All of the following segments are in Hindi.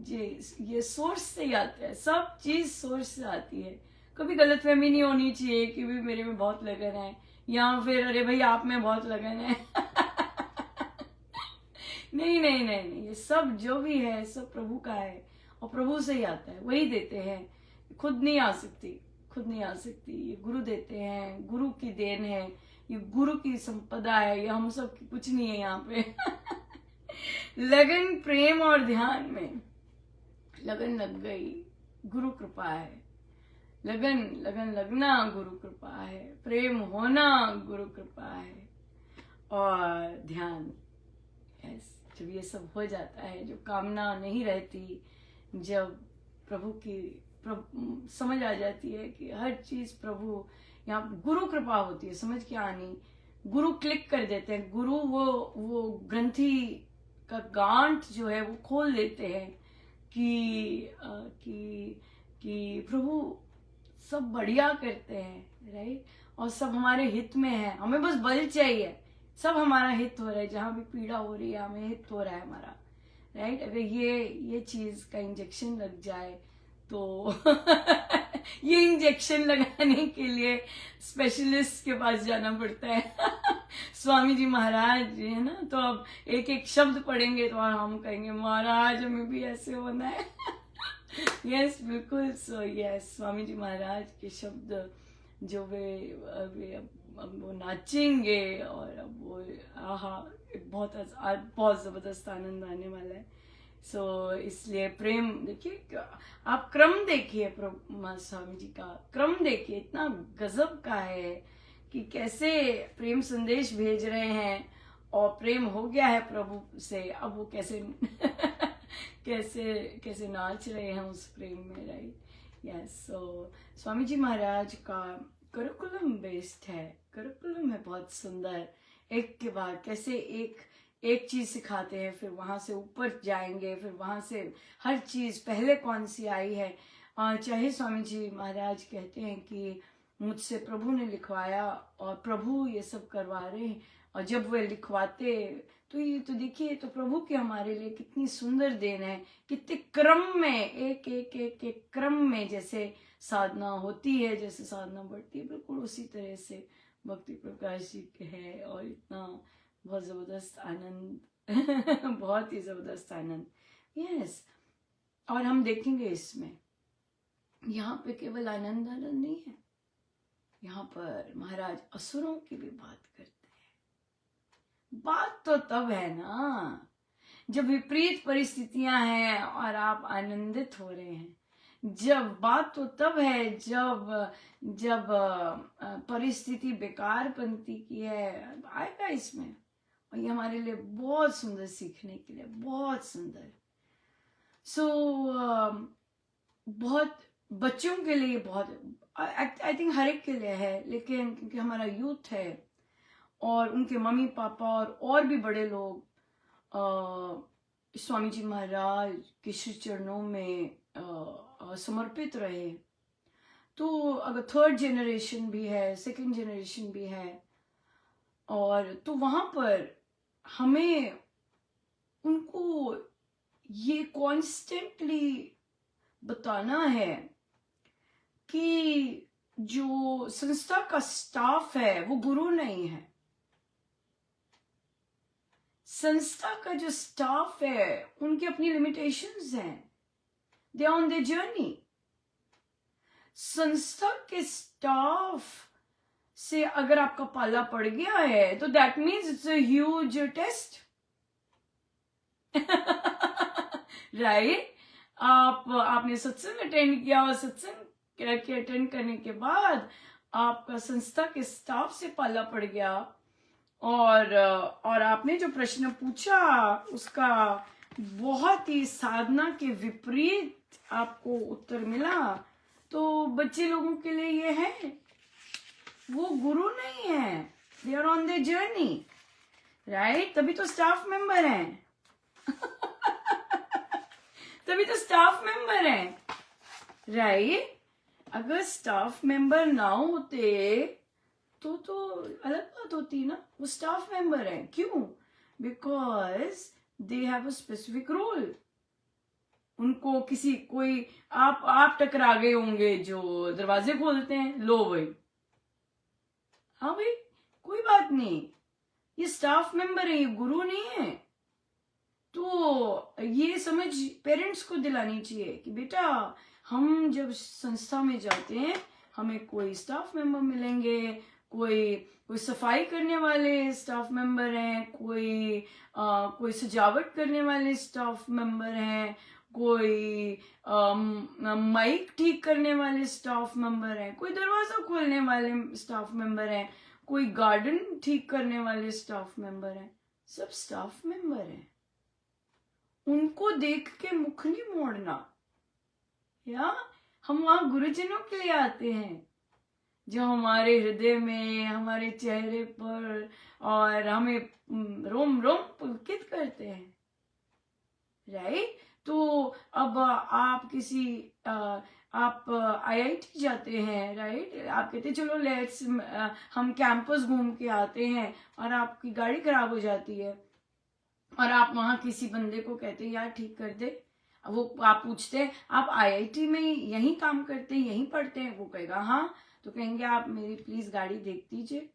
ये सोर्स से ही आता है, सब चीज सोर्स से आती है। कभी गलतफहमी नहीं होनी चाहिए कि भी मेरे में बहुत लगन है, या फिर अरे भाई आप में बहुत लगन है। नहीं नहीं नहीं नहीं, ये सब जो भी है सब प्रभु का है, और प्रभु से ही आता है, वही देते हैं, खुद नहीं आ सकती, खुद नहीं आ सकती। ये गुरु देते हैं, गुरु की देन है, ये गुरु की संपदा है, ये हम सब की कुछ नहीं है यहाँ पे। लगन प्रेम और ध्यान में, लगन लग गई, गुरु कृपा है। लगन लगन लगना गुरु कृपा है, प्रेम होना गुरु कृपा है, और ध्यान। यस, जब ये सब हो जाता है, जो कामना नहीं रहती, जब प्रभु की समझ आ जाती है कि हर चीज प्रभु, यहाँ गुरु कृपा होती है, समझ के आनी, गुरु क्लिक कर देते हैं, गुरु वो ग्रंथि का गांठ जो है वो खोल देते हैं कि प्रभु सब बढ़िया करते हैं, राइट, और सब हमारे हित में है, हमें बस बल चाहिए, सब हमारा हित हो रहा है, जहां भी पीड़ा हो रही है हमें हित हो रहा है हमारा, राइट। अगर ये चीज का इंजेक्शन लग जाए तो ये इंजेक्शन लगाने के लिए स्पेशलिस्ट के पास जाना पड़ता है। स्वामी जी महाराज जी है ना, तो अब एक एक शब्द पढ़ेंगे तो हम कहेंगे महाराज हमें भी ऐसे होना है। यस, बिल्कुल। सो यस, स्वामी जी महाराज के शब्द जो वे अब वो नाचेंगे, और अब वो आहा, बहुत जबरदस्त आनंद आने वाला है। सो इसलिए प्रेम देखिए, आप क्रम देखिए, स्वामी जी का क्रम देखिए, इतना गजब का है कि कैसे प्रेम संदेश भेज रहे हैं, और प्रेम हो गया है प्रभु से, अब वो कैसे कैसे कैसे नाच रहे हैं उस प्रेम में, राइट। यस, सो स्वामी जी महाराज का करिकुलम बेस्ड है, करिकुलम है बहुत सुंदर, एक के बाद कैसे एक चीज सिखाते हैं, फिर वहां से ऊपर जाएंगे, फिर वहां से हर चीज पहले कौन सी आई है। चाहे स्वामी जी महाराज कहते हैं कि मुझसे प्रभु ने लिखवाया और प्रभु ये सब करवा रहे हैं, और जब वे लिखवाते तो ये तो देखिए, तो प्रभु की हमारे लिए कितनी सुंदर देन है, कितने क्रम में, एक एक एक एक क्रम में जैसे साधना होती है, जैसे साधना बढ़ती है, बिल्कुल उसी तरह से भक्ति प्रकाश जी के है, और इतना बहुत जबरदस्त आनंद। बहुत ही जबरदस्त आनंद। यस, और हम देखेंगे इसमें, यहाँ पे केवल आनंद आनंद नहीं है, यहाँ पर महाराज असुरों की भी बात करते हैं। बात तो तब है ना जब विपरीत परिस्थितियां हैं और आप आनंदित हो रहे हैं, जब बात तो तब है जब परिस्थिति बेकार बनती की है, आएगा इसमें, और ये हमारे लिए बहुत सुंदर, सीखने के लिए बहुत सुंदर। सो बहुत बच्चों के लिए बहुत, आई थिंक हर एक के लिए है, लेकिन क्योंकि हमारा यूथ है और उनके मम्मी पापा और भी बड़े लोग स्वामी जी महाराज के श्री चरणों में समर्पित रहे, तो अगर थर्ड जनरेशन भी है, सेकंड जनरेशन भी है, और तो वहां पर हमें उनको ये कॉन्स्टेंटली बताना है कि जो संस्था का स्टाफ है वो गुरु नहीं है। संस्था का जो स्टाफ है उनकी अपनी लिमिटेशंस हैं, they are on their journey. संस्था के स्टाफ से अगर आपका पाला पड़ गया है तो that means it's a huge test, right. आपने सत्संग अटेंड किया, और सत्संग के अटेंड करने के बाद आपका संस्था के स्टाफ से पाला पड़ गया, और आपने जो प्रश्न पूछा उसका बहुत ही साधना के विपरीत आपको उत्तर मिला, तो बच्चे लोगों के लिए ये है, वो गुरु नहीं है, they are on their journey, right. तभी तो स्टाफ मेंबर हैं। तभी तो स्टाफ मेंबर हैं, राइट। अगर स्टाफ मेंबर ना होते तो अलग बात होती ना, वो स्टाफ मेंबर है, क्यों? Because they have a specific role, उनको कोई आप टकरा गए होंगे जो दरवाजे खोलते हैं, लो भाई, हाँ भाई कोई बात नहीं, ये स्टाफ मेंबर है, ये गुरु नहीं है। तो ये समझ पेरेंट्स को दिलानी चाहिए कि बेटा हम जब संस्था में जाते हैं हमें कोई स्टाफ मेंबर मिलेंगे, कोई सफाई करने वाले स्टाफ मेंबर हैं, कोई सजावट करने वाले स्टाफ मेंबर हैं, कोई माइक ठीक करने वाले स्टाफ मेंबर हैं, कोई दरवाजा खोलने वाले स्टाफ मेंबर हैं, कोई गार्डन ठीक करने वाले स्टाफ मेंबर हैं। सब स्टाफ मेंबर हैं, उनको देख के मुख नहीं मोड़ना। या हम वहां गुरुजनों के लिए आते हैं जो हमारे हृदय में, हमारे चेहरे पर और हमें रोम रोम पुलकित करते हैं, राइट। तो अब आप IIT जाते हैं, राइट, आप कहते हैं चलो लेट्स हम कैंपस घूम के आते हैं, और आपकी गाड़ी खराब हो जाती है और आप वहां किसी बंदे को कहते हैं यार ठीक कर दे। वो आप पूछते हैं आप IIT में यहीं काम करते हैं, यहीं पढ़ते हैं? वो कहेगा हाँ। तो कहेंगे आप मेरी प्लीज गाड़ी देख दीजिए।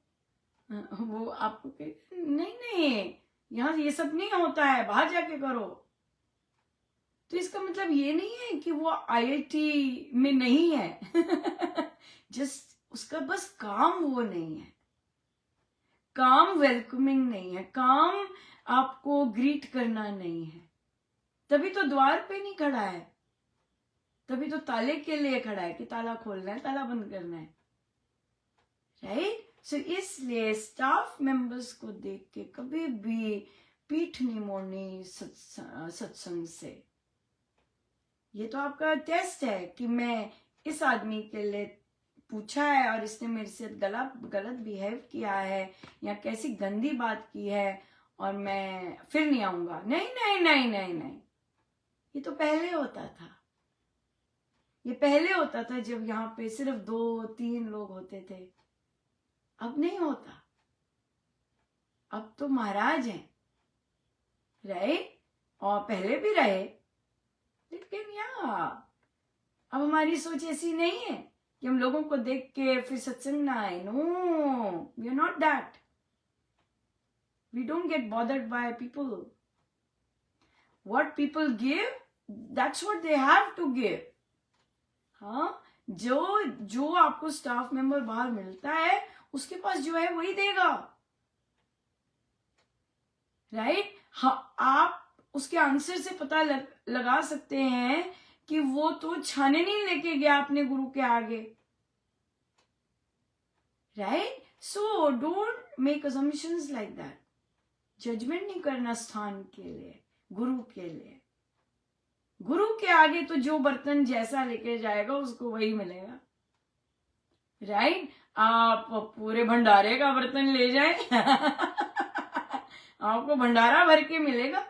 वो आपको कहेगा नहीं नहीं, यहाँ ये सब नहीं होता है, बाहर जाके करो। तो इसका मतलब ये नहीं है कि वो IIT में नहीं है जस्ट उसका बस काम वो नहीं है, काम वेलकमिंग नहीं है, काम आपको ग्रीट करना नहीं है। तभी तो द्वार पे नहीं खड़ा है, तभी तो ताले के लिए खड़ा है कि ताला खोलना है, ताला बंद करना है, राइट। सो इसलिए स्टाफ मेंबर्स को देख के कभी भी पीठ नहीं मोड़नी सत्संग से। ये तो आपका टेस्ट है कि मैं इस आदमी के लिए पूछा है और इसने मेरे से गलत बिहेव किया है या कैसी गंदी बात की है और मैं फिर नहीं आऊंगा। नहीं नहीं नहीं नहीं नहीं, ये तो पहले होता था। ये पहले होता था जब यहाँ पे सिर्फ 2-3 लोग होते थे, अब नहीं होता। अब तो महाराज हैं, राइट, और पहले भी रहे, लेकिन अब हमारी सोच ऐसी नहीं है कि हम लोगों को देख के फिर सत्संग ना आए। No, we are not that. We don't get bothered by people. What people give, that's what they have to give. हाँ, जो आपको स्टाफ मेंबर बाहर मिलता है उसके पास जो है वही देगा, राइट। हाँ, आप उसके आंसर से पता लगा सकते हैं कि वो तो छाने नहीं लेके गया अपने गुरु के आगे, right. So don't make assumptions like that. Judgement नहीं करना स्थान के लिए, गुरु के लिए। गुरु के आगे तो जो बर्तन जैसा लेके जाएगा उसको वही मिलेगा, राइट। आप पूरे भंडारे का बर्तन ले जाए आपको भंडारा भर के मिलेगा।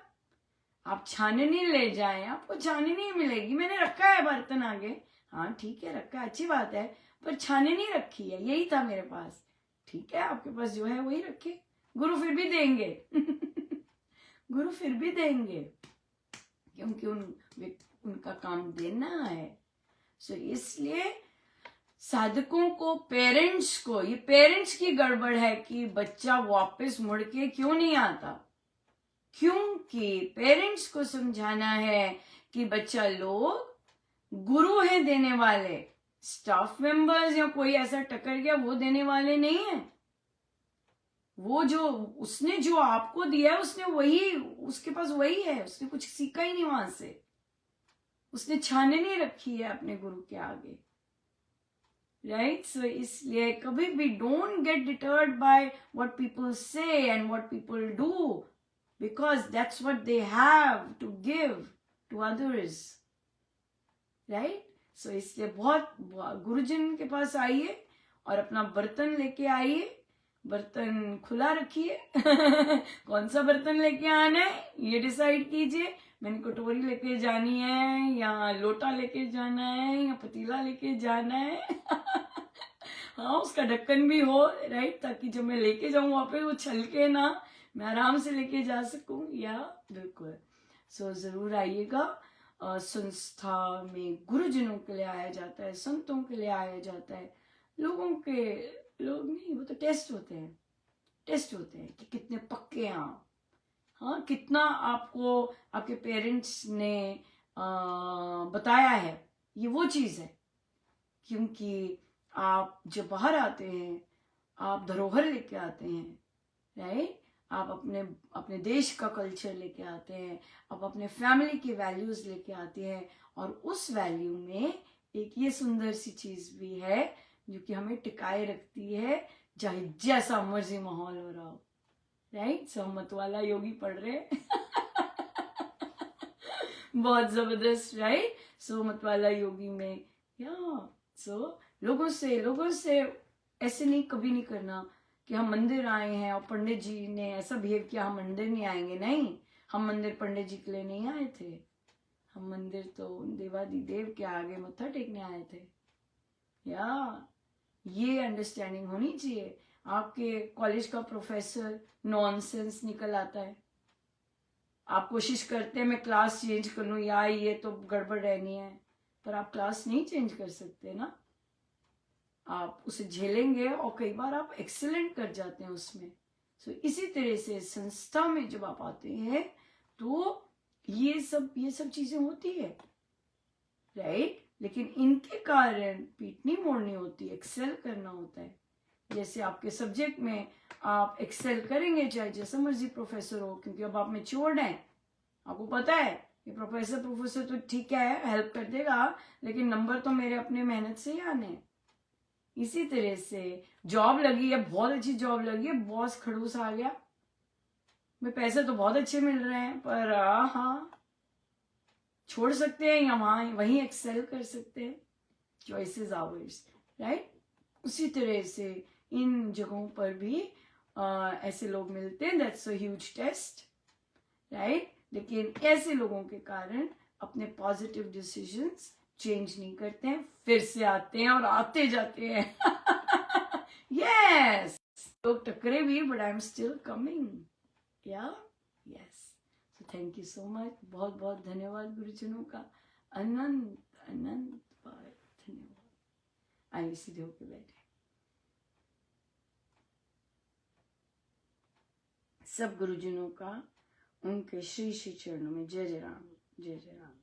आप छाननी ले जाएं, आपको छाननी मिलेगी। मैंने रखा है बर्तन आगे, हाँ ठीक है, रखा है, अच्छी बात है, पर छाननी रखी है, यही था मेरे पास, ठीक है, आपके पास जो है वही रखे। गुरु फिर भी देंगे गुरु फिर भी देंगे, क्योंकि उनका काम देना है। सो इसलिए साधकों को, पेरेंट्स को, ये पेरेंट्स की गड़बड़ है कि बच्चा वापस मुड़ के क्यों नहीं आता, क्योंकि पेरेंट्स को समझाना है कि बच्चा लोग गुरु है देने वाले, स्टाफ मेंबर्स या कोई ऐसा टकर गया वो देने वाले नहीं है। वो उसने जो आपको दिया है उसने वही, उसके पास वही है, उसने कुछ सीखा ही नहीं वहां से, उसने छाने नहीं रखी है अपने गुरु के आगे, राइट। सो इसलिए कभी भी don't get deterred by what people say and what people do, because that's what they have to give to others, right? So इसलिए बहुत गुरुजन के पास आइए और अपना बर्तन लेके आइए, बर्तन खुला रखिए कौन सा बर्तन लेके आना है ये डिसाइड कीजिए। मैंने कटोरी लेके जानी है या लोटा लेके जाना है या पतीला लेके जाना है हाँ, उसका ढक्कन भी हो, राइट, ताकि जब मैं लेके जाऊं वहां पे वो छलके ना, मैं आराम से लेके जा सकूं। या बिल्कुल। सो जरूर आइएगा संस्था में गुरुजनों के लिए आया जाता है, संतों के लिए आया जाता है। लोग नहीं, वो तो टेस्ट होते हैं कि कितने पक्के हैं आप, हाँ, कितना आपको आपके पेरेंट्स ने बताया है। ये वो चीज़ है, क्योंकि आप जब बाहर आते हैं आप धरोहर लेके आते हैं, राइट। आप अपने देश का कल्चर लेके आते हैं, आप अपने फैमिली की वैल्यूज लेके आते हैं, और उस वैल्यू में एक ये सुंदर सी चीज भी है जो कि हमें टिकाए रखती है, चाहे जैसा मर्जी माहौल हो रहा हो, राइट। सहमत वाला योगी पढ़ रहे बहुत जबरदस्त, राइट। सहमत वाला योगी में या लोगों से ऐसे नहीं, कभी नहीं करना कि हम मंदिर आए हैं और पंडित जी ने ऐसा बिहेव किया, हम मंदिर नहीं आएंगे। नहीं, हम मंदिर पंडित जी के लिए नहीं आए थे, हम मंदिर तो देवादिदेव के आगे मत्था टेकने आए थे। या ये अंडरस्टैंडिंग होनी चाहिए। आपके कॉलेज का प्रोफेसर नॉनसेंस निकल आता है, आप कोशिश करते हैं मैं क्लास चेंज कर लूं, या ये तो गड़बड़ रहनी है, पर आप क्लास नहीं चेंज कर सकते ना, आप उसे झेलेंगे और कई बार आप एक्सेलेंट कर जाते हैं उसमें। इसी तरह से संस्था में जब आप आते हैं तो ये सब चीजें होती है, राइट। लेकिन इनके कारण पीठ नहीं मोड़नी होती, एक्सेल करना होता है। जैसे आपके सब्जेक्ट में आप एक्सेल करेंगे चाहे जैसा मर्जी प्रोफेसर हो, क्योंकि अब आप मैच्योर्ड हैं, आपको पता है कि प्रोफेसर तो ठीक है हेल्प कर देगा, लेकिन नंबर तो मेरे अपने मेहनत से ही आने हैं। इसी तरह से जॉब लगी है, बहुत अच्छी जॉब लगी है, बॉस खड़ूस आ गया, मैं पैसे तो बहुत अच्छे मिल रहे हैं, पर हाँ छोड़ सकते हैं या वहीं एक्सेल कर सकते हैं, चॉइसेस आवर्स, राइट। उसी तरह से इन जगहों पर भी ऐसे लोग मिलते हैं, that's a huge test, right. लेकिन ऐसे लोगों के कारण अपने पॉजिटिव डिसीजंस चेंज नहीं करते हैं, फिर से आते हैं और आते जाते हैं यस लोग टकरे भी, but I am still coming, yeah yes. So thank you so much, बहुत बहुत धन्यवाद गुरुजनों का, अनंत अनंत बार धन्यवाद। आइए सीधे होके बैठे। सब गुरुजनों का उनके श्री श्री चरणों में जय जय राम, जय जय राम।